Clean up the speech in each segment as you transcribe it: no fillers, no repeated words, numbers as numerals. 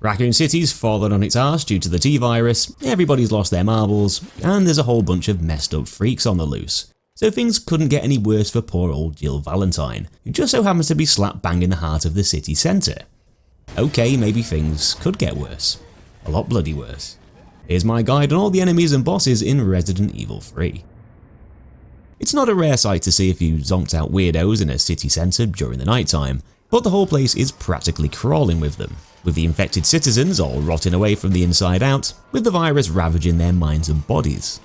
Raccoon City's fallen on its arse due to the T-virus, everybody's lost their marbles, and there's a whole bunch of messed up freaks on the loose. So things couldn't get any worse for poor old Jill Valentine, who just so happens to be slap bang in the heart of the city centre. Okay, maybe things could get worse. A lot bloody worse. Here's my guide on all the enemies and bosses in Resident Evil 3. It's not a rare sight to see a few zonked out weirdos in a city centre during the night time, but the whole place is practically crawling with them, with the infected citizens all rotting away from the inside out, with the virus ravaging their minds and bodies.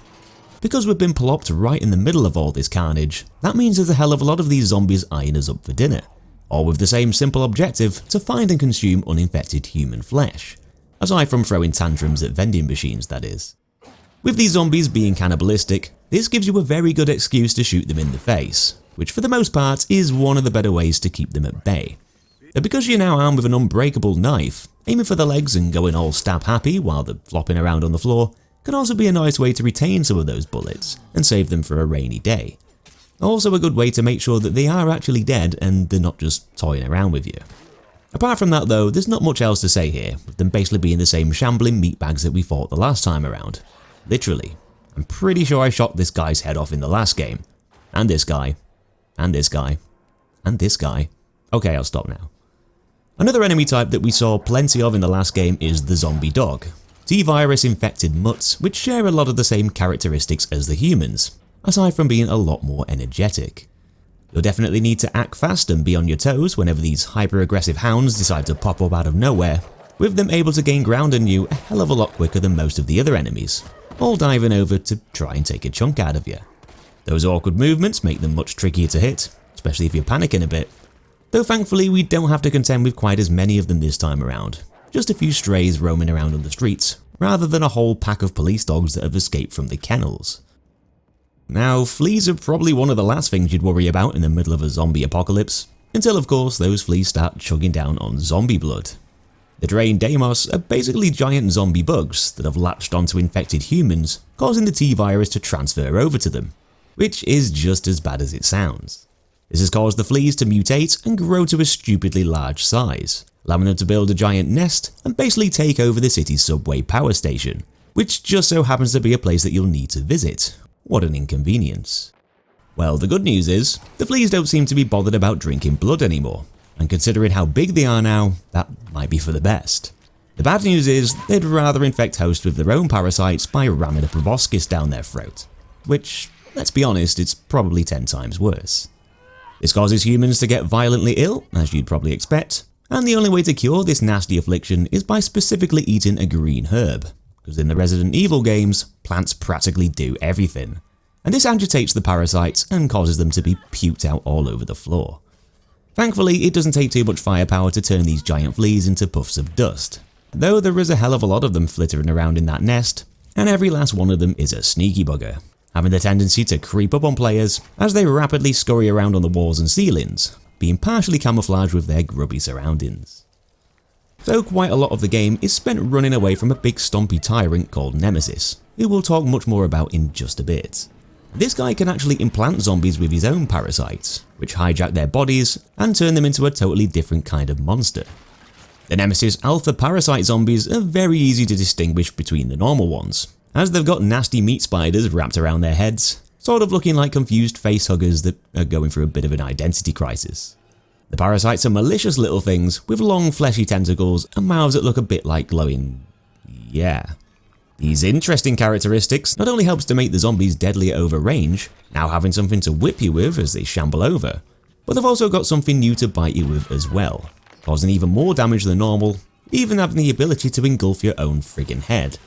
Because we've been plopped right in the middle of all this carnage, that means there's a hell of a lot of these zombies eyeing us up for dinner, all with the same simple objective to find and consume uninfected human flesh. Aside from throwing tantrums at vending machines, that is. With these zombies being cannibalistic, this gives you a very good excuse to shoot them in the face, which for the most part is one of the better ways to keep them at bay. But because you're now armed with an unbreakable knife, aiming for the legs and going all stab happy while they're flopping around on the floor can also be a nice way to retain some of those bullets and save them for a rainy day. Also a good way to make sure that they are actually dead and they're not just toying around with you. Apart from that though, there's not much else to say here, with them basically being the same shambling meatbags that we fought the last time around. Literally. I'm pretty sure I shot this guy's head off in the last game. And this guy. And this guy. And this guy. Okay, I'll stop now. Another enemy type that we saw plenty of in the last game is the zombie dog. T-virus infected mutts, which share a lot of the same characteristics as the humans, aside from being a lot more energetic. You'll definitely need to act fast and be on your toes whenever these hyper-aggressive hounds decide to pop up out of nowhere, with them able to gain ground on you a hell of a lot quicker than most of the other enemies, all diving over to try and take a chunk out of you. Those awkward movements make them much trickier to hit, especially if you're panicking a bit. Though thankfully we don't have to contend with quite as many of them this time around, just a few strays roaming around on the streets, rather than a whole pack of police dogs that have escaped from the kennels. Now, fleas are probably one of the last things you'd worry about in the middle of a zombie apocalypse, until of course those fleas start chugging down on zombie blood. The drained Deimos are basically giant zombie bugs that have latched onto infected humans, causing the T-virus to transfer over to them, which is just as bad as it sounds. This has caused the fleas to mutate and grow to a stupidly large size, allowing them to build a giant nest and basically take over the city's subway power station, which just so happens to be a place that you'll need to visit. What an inconvenience. Well, the good news is, the fleas don't seem to be bothered about drinking blood anymore, and considering how big they are now, that might be for the best. The bad news is, they'd rather infect hosts with their own parasites by ramming a proboscis down their throat, which, let's be honest, it's probably 10 times worse. This causes humans to get violently ill, as you'd probably expect, and the only way to cure this nasty affliction is by specifically eating a green herb, because in the Resident Evil games, plants practically do everything, and this agitates the parasites and causes them to be puked out all over the floor. Thankfully, it doesn't take too much firepower to turn these giant fleas into puffs of dust, though there is a hell of a lot of them flittering around in that nest, and every last one of them is a sneaky bugger, having the tendency to creep up on players as they rapidly scurry around on the walls and ceilings, being partially camouflaged with their grubby surroundings. So quite a lot of the game is spent running away from a big stompy tyrant called Nemesis, who we'll talk much more about in just a bit. This guy can actually implant zombies with his own parasites, which hijack their bodies and turn them into a totally different kind of monster. The Nemesis alpha parasite zombies are very easy to distinguish between the normal ones, as they've got nasty meat spiders wrapped around their heads, sort of looking like confused facehuggers that are going through a bit of an identity crisis. The parasites are malicious little things with long fleshy tentacles and mouths that look a bit like glowing... yeah. These interesting characteristics not only helps to make the zombies deadlier over range, now having something to whip you with as they shamble over, but they've also got something new to bite you with as well, causing even more damage than normal, even having the ability to engulf your own friggin' head.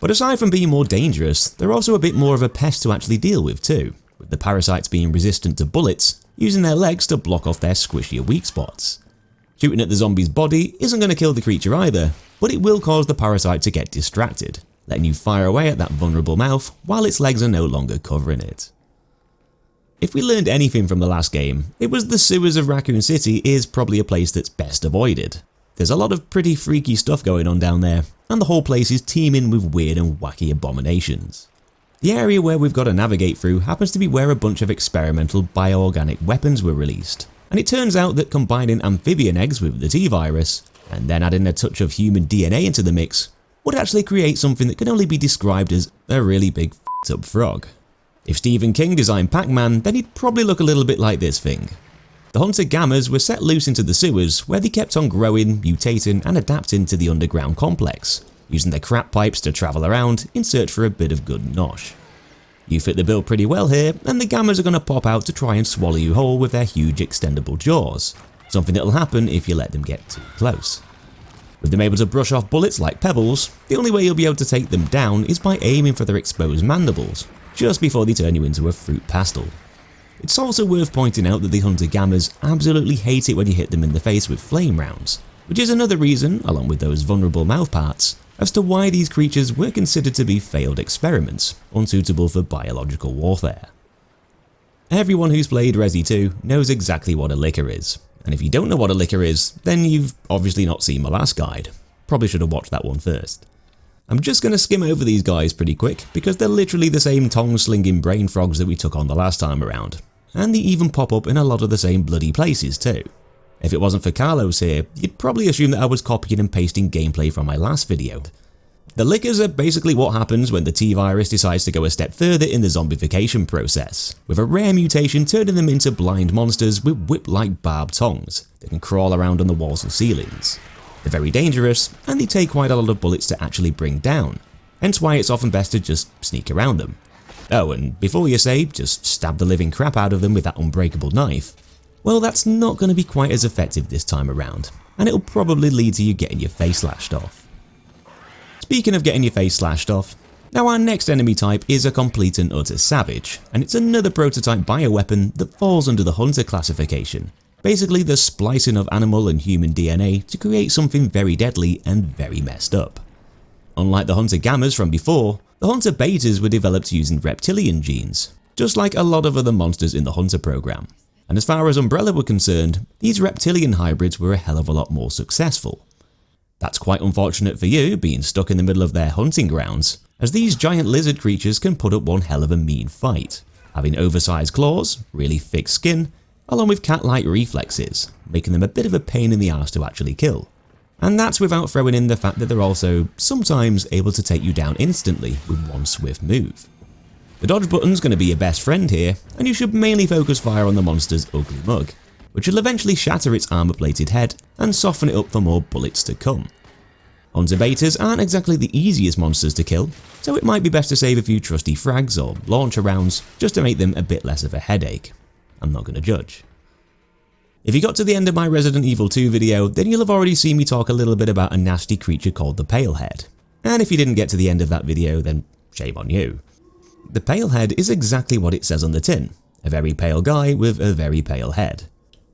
But aside from being more dangerous, they're also a bit more of a pest to actually deal with too, with the parasites being resistant to bullets, using their legs to block off their squishier weak spots. Shooting at the zombie's body isn't going to kill the creature either, but it will cause the parasite to get distracted, letting you fire away at that vulnerable mouth while its legs are no longer covering it. If we learned anything from the last game, it was the sewers of Raccoon City is probably a place that's best avoided. There's a lot of pretty freaky stuff going on down there, and the whole place is teeming with weird and wacky abominations. The area where we've got to navigate through happens to be where a bunch of experimental bioorganic weapons were released, and it turns out that combining amphibian eggs with the T-virus and then adding a touch of human DNA into the mix would actually create something that can only be described as a really big f***ed up frog. If Stephen King designed Pac-Man, then he'd probably look a little bit like this thing. The hunter gammas were set loose into the sewers, where they kept on growing, mutating and adapting to the underground complex, using their crap pipes to travel around in search for a bit of good nosh. You fit the bill pretty well here, and the gammas are going to pop out to try and swallow you whole with their huge extendable jaws, something that'll happen if you let them get too close. With them able to brush off bullets like pebbles, the only way you'll be able to take them down is by aiming for their exposed mandibles, just before they turn you into a fruit pastel. It's also worth pointing out that the hunter gammas absolutely hate it when you hit them in the face with flame rounds, which is another reason, along with those vulnerable mouth parts, as to why these creatures were considered to be failed experiments, unsuitable for biological warfare. Everyone who's played Resi 2 knows exactly what a licker is, and if you don't know what a licker is, then you've obviously not seen my last guide. Probably should have watched that one first. I'm just going to skim over these guys pretty quick, because they're literally the same tongue-slinging brain frogs that we took on the last time around, and they even pop up in a lot of the same bloody places too. If it wasn't for Carlos here, you'd probably assume that I was copying and pasting gameplay from my last video. The lickers are basically what happens when the T-virus decides to go a step further in the zombification process, with a rare mutation turning them into blind monsters with whip-like barbed tongues that can crawl around on the walls and ceilings. They're very dangerous, and they take quite a lot of bullets to actually bring down, hence why it's often best to just sneak around them. Oh, and before you say, just stab the living crap out of them with that unbreakable knife, well, that's not going to be quite as effective this time around, and it'll probably lead to you getting your face slashed off. Speaking of getting your face slashed off, now our next enemy type is a complete and utter savage, and it's another prototype bioweapon that falls under the hunter classification. Basically the splicing of animal and human DNA to create something very deadly and very messed up. Unlike the hunter gammas from before, the hunter betas were developed using reptilian genes, just like a lot of other monsters in the hunter program. And as far as Umbrella were concerned, these reptilian hybrids were a hell of a lot more successful. That's quite unfortunate for you, being stuck in the middle of their hunting grounds, as these giant lizard creatures can put up one hell of a mean fight, having oversized claws, really thick skin, along with cat-like reflexes, making them a bit of a pain in the arse to actually kill. And that's without throwing in the fact that they're also sometimes able to take you down instantly with one swift move. The dodge button's going to be your best friend here, and you should mainly focus fire on the monster's ugly mug, which will eventually shatter its armor-plated head and soften it up for more bullets to come. Hunter betas aren't exactly the easiest monsters to kill, so it might be best to save a few trusty frags or launcher rounds just to make them a bit less of a headache. I'm not going to judge. If you got to the end of my Resident Evil 2 video, then you'll have already seen me talk a little bit about a nasty creature called the Palehead. And if you didn't get to the end of that video, then shame on you. The Palehead is exactly what it says on the tin, a very pale guy with a very pale head.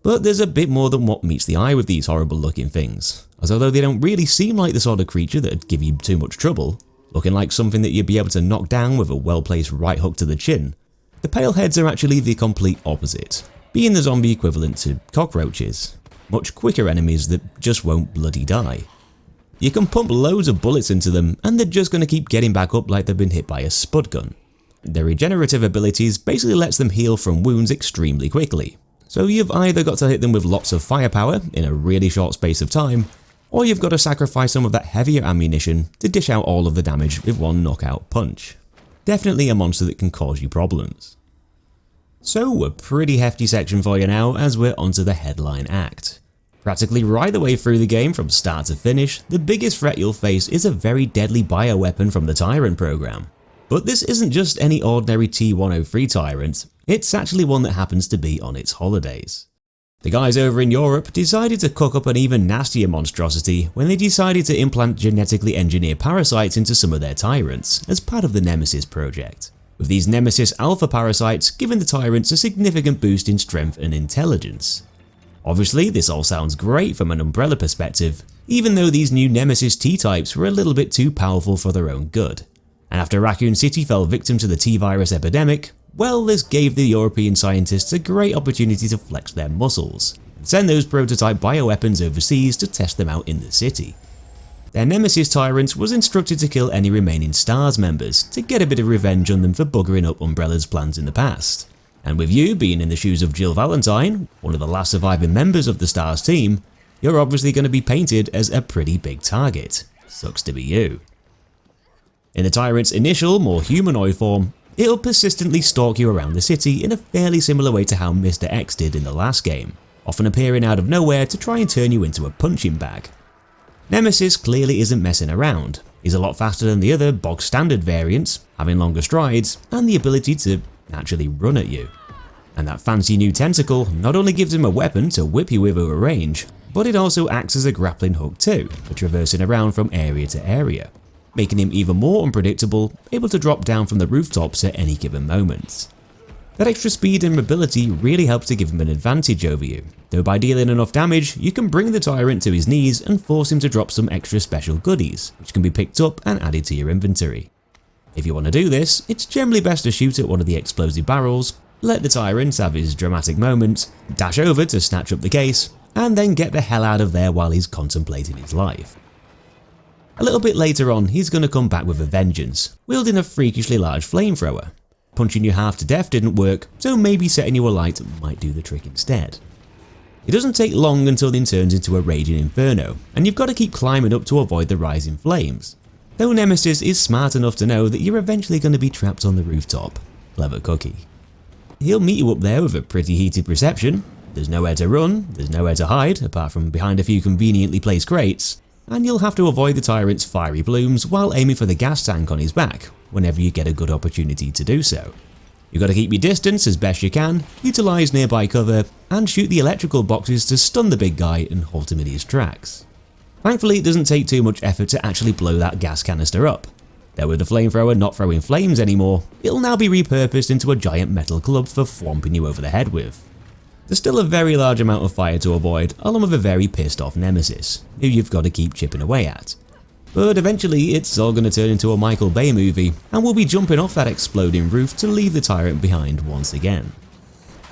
But there's a bit more than what meets the eye with these horrible looking things, as although they don't really seem like the sort of creature that'd give you too much trouble, looking like something that you'd be able to knock down with a well-placed right hook to the chin, the Paleheads are actually the complete opposite, being the zombie equivalent to cockroaches, much quicker enemies that just won't bloody die. You can pump loads of bullets into them and they're just going to keep getting back up like they've been hit by a spud gun. Their regenerative abilities basically lets them heal from wounds extremely quickly, so you've either got to hit them with lots of firepower in a really short space of time, or you've got to sacrifice some of that heavier ammunition to dish out all of the damage with one knockout punch. Definitely a monster that can cause you problems. So a pretty hefty section for you now as we're onto the headline act. Practically right the way through the game from start to finish, the biggest threat you'll face is a very deadly bioweapon from the Tyrant program. But this isn't just any ordinary T-103 Tyrant, it's actually one that happens to be on its holidays. The guys over in Europe decided to cook up an even nastier monstrosity when they decided to implant genetically engineered parasites into some of their Tyrants as part of the Nemesis project, with these Nemesis alpha parasites giving the Tyrants a significant boost in strength and intelligence. Obviously, this all sounds great from an Umbrella perspective, even though these new Nemesis T-types were a little bit too powerful for their own good. And after Raccoon City fell victim to the T-virus epidemic, well, this gave the European scientists a great opportunity to flex their muscles, and send those prototype bioweapons overseas to test them out in the city. Their Nemesis Tyrant was instructed to kill any remaining STARS members to get a bit of revenge on them for buggering up Umbrella's plans in the past. And with you being in the shoes of Jill Valentine, one of the last surviving members of the STARS team, you're obviously going to be painted as a pretty big target. Sucks to be you. In the tyrant's initial, more humanoid form, it'll persistently stalk you around the city in a fairly similar way to how Mr. X did in the last game, often appearing out of nowhere to try and turn you into a punching bag. Nemesis clearly isn't messing around. He's a lot faster than the other bog standard variants, having longer strides and the ability to actually run at you. And that fancy new tentacle not only gives him a weapon to whip you with over range, but it also acts as a grappling hook too, for traversing around from area to area, making him even more unpredictable, able to drop down from the rooftops at any given moment. That extra speed and mobility really helps to give him an advantage over you, though by dealing enough damage, you can bring the tyrant to his knees and force him to drop some extra special goodies, which can be picked up and added to your inventory. If you want to do this, it's generally best to shoot at one of the explosive barrels, let the tyrant have his dramatic moment, dash over to snatch up the case, and then get the hell out of there while he's contemplating his life. A little bit later on, he's going to come back with a vengeance, wielding a freakishly large flamethrower. Punching you half to death didn't work, so maybe setting you alight might do the trick instead. It doesn't take long until it turns into a raging inferno, and you've got to keep climbing up to avoid the rising flames. Though Nemesis is smart enough to know that you're eventually going to be trapped on the rooftop. Clever cookie. He'll meet you up there with a pretty heated reception. There's nowhere to run, there's nowhere to hide, apart from behind a few conveniently placed crates, and you'll have to avoid the tyrant's fiery plumes while aiming for the gas tank on his back, whenever you get a good opportunity to do so. You've got to keep your distance as best you can, utilise nearby cover, and shoot the electrical boxes to stun the big guy and halt him in his tracks. Thankfully, it doesn't take too much effort to actually blow that gas canister up. Though with the flamethrower not throwing flames anymore, it'll now be repurposed into a giant metal club for thwomping you over the head with. There's still a very large amount of fire to avoid, along with a very pissed off Nemesis, who you've got to keep chipping away at. But eventually it's all going to turn into a Michael Bay movie, and we'll be jumping off that exploding roof to leave the tyrant behind once again.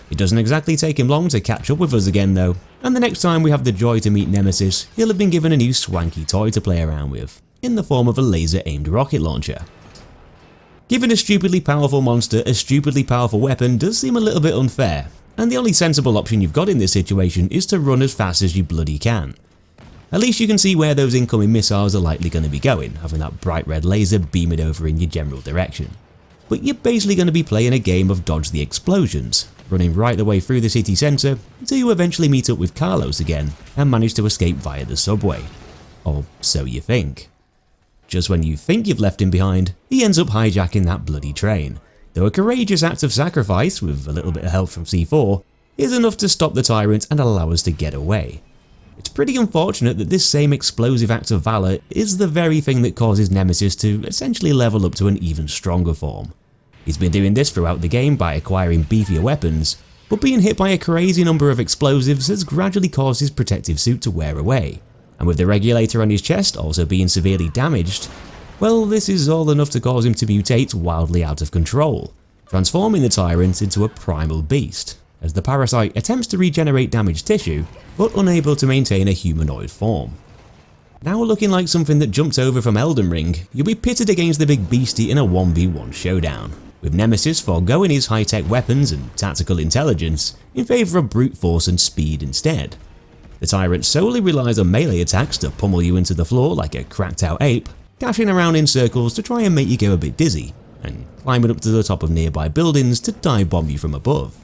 It doesn't exactly take him long to catch up with us again though, and the next time we have the joy to meet Nemesis, he'll have been given a new swanky toy to play around with, in the form of a laser-aimed rocket launcher. Giving a stupidly powerful monster a stupidly powerful weapon does seem a little bit unfair, and the only sensible option you've got in this situation is to run as fast as you bloody can. At least you can see where those incoming missiles are likely going to be going, having that bright red laser beaming over in your general direction. But you're basically going to be playing a game of dodge the explosions, running right the way through the city centre until you eventually meet up with Carlos again and manage to escape via the subway. Or so you think. Just when you think you've left him behind, he ends up hijacking that bloody train, though a courageous act of sacrifice, with a little bit of help from C4, is enough to stop the tyrant and allow us to get away. It's pretty unfortunate that this same explosive act of valour is the very thing that causes Nemesis to essentially level up to an even stronger form. He's been doing this throughout the game by acquiring beefier weapons, but being hit by a crazy number of explosives has gradually caused his protective suit to wear away, and with the regulator on his chest also being severely damaged, well, this is all enough to cause him to mutate wildly out of control, transforming the tyrant into a primal beast, as the Parasite attempts to regenerate damaged tissue, but unable to maintain a humanoid form. Now looking like something that jumped over from Elden Ring, you'll be pitted against the big beastie in a 1v1 showdown, with Nemesis foregoing his high-tech weapons and tactical intelligence in favour of brute force and speed instead. The tyrant solely relies on melee attacks to pummel you into the floor like a cracked-out ape, dashing around in circles to try and make you go a bit dizzy, and climbing up to the top of nearby buildings to dive bomb you from above.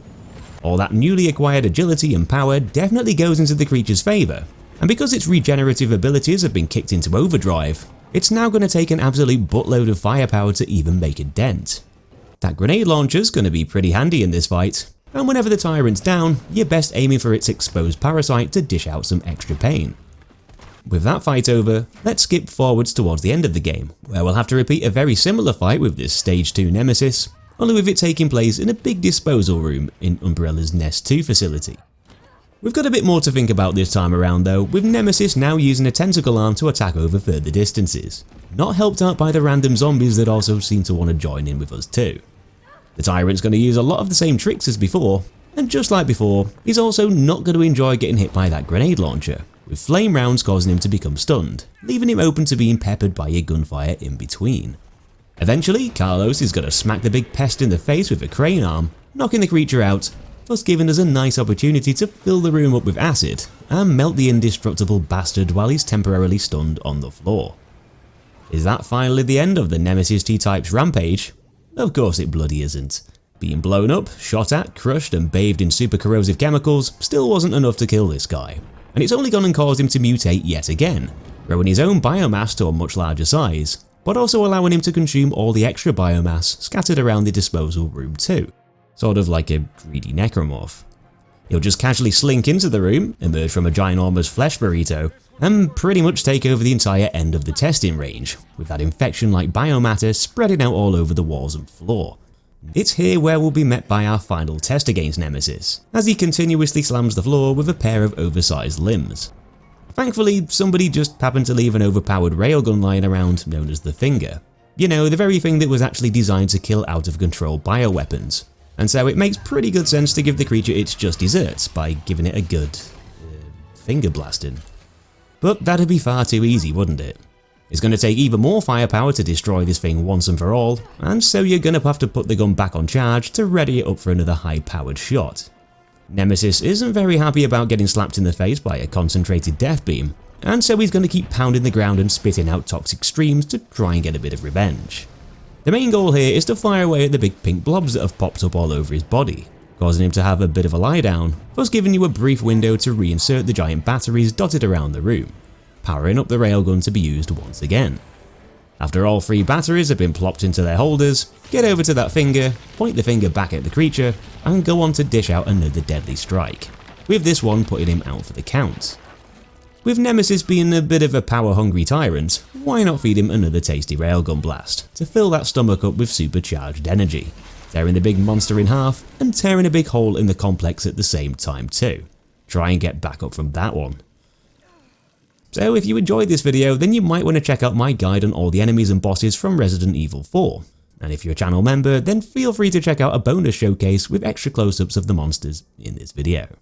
All that newly acquired agility and power definitely goes into the creature's favour, and because its regenerative abilities have been kicked into overdrive, it's now going to take an absolute buttload of firepower to even make a dent. That grenade launcher's going to be pretty handy in this fight, and whenever the tyrant's down, you're best aiming for its exposed parasite to dish out some extra pain. With that fight over, let's skip forwards towards the end of the game, where we'll have to repeat a very similar fight with this Stage 2 Nemesis, only with it taking place in a big disposal room in Umbrella's Nest 2 facility. We've got a bit more to think about this time around though, with Nemesis now using a tentacle arm to attack over further distances, not helped out by the random zombies that also seem to want to join in with us too. The tyrant's going to use a lot of the same tricks as before, and just like before, he's also not going to enjoy getting hit by that grenade launcher, with flame rounds causing him to become stunned, leaving him open to being peppered by your gunfire in between. Eventually, Carlos is going to smack the big pest in the face with a crane arm, knocking the creature out, thus giving us a nice opportunity to fill the room up with acid and melt the indestructible bastard while he's temporarily stunned on the floor. Is that finally the end of the Nemesis T-Type's rampage? Of course it bloody isn't. Being blown up, shot at, crushed and bathed in super corrosive chemicals still wasn't enough to kill this guy, and it's only gone and caused him to mutate yet again, growing his own biomass to a much larger size, but also allowing him to consume all the extra biomass scattered around the disposal room too, sort of like a greedy necromorph. He'll just casually slink into the room, emerge from a ginormous flesh burrito, and pretty much take over the entire end of the testing range, with that infection-like biomatter spreading out all over the walls and floor. It's here where we'll be met by our final test against Nemesis, as he continuously slams the floor with a pair of oversized limbs. Thankfully, somebody just happened to leave an overpowered railgun lying around known as the Finger. You know, the very thing that was actually designed to kill out-of-control bioweapons. And so it makes pretty good sense to give the creature its just desserts by giving it a good finger blasting. But that'd be far too easy, wouldn't it? It's going to take even more firepower to destroy this thing once and for all, and so you're going to have to put the gun back on charge to ready it up for another high-powered shot. Nemesis isn't very happy about getting slapped in the face by a concentrated death beam, and so he's going to keep pounding the ground and spitting out toxic streams to try and get a bit of revenge. The main goal here is to fire away at the big pink blobs that have popped up all over his body, causing him to have a bit of a lie down, thus giving you a brief window to reinsert the giant batteries dotted around the room, powering up the railgun to be used once again. After all 3 batteries have been plopped into their holders, get over to that Finger, point the Finger back at the creature, and go on to dish out another deadly strike, with this one putting him out for the count. With Nemesis being a bit of a power-hungry tyrant, why not feed him another tasty railgun blast to fill that stomach up with supercharged energy, tearing the big monster in half and tearing a big hole in the complex at the same time too. Try and get back up from that one. So if you enjoyed this video, then you might want to check out my guide on all the enemies and bosses from Resident Evil 4. And if you're a channel member, then feel free to check out a bonus showcase with extra close-ups of the monsters in this video.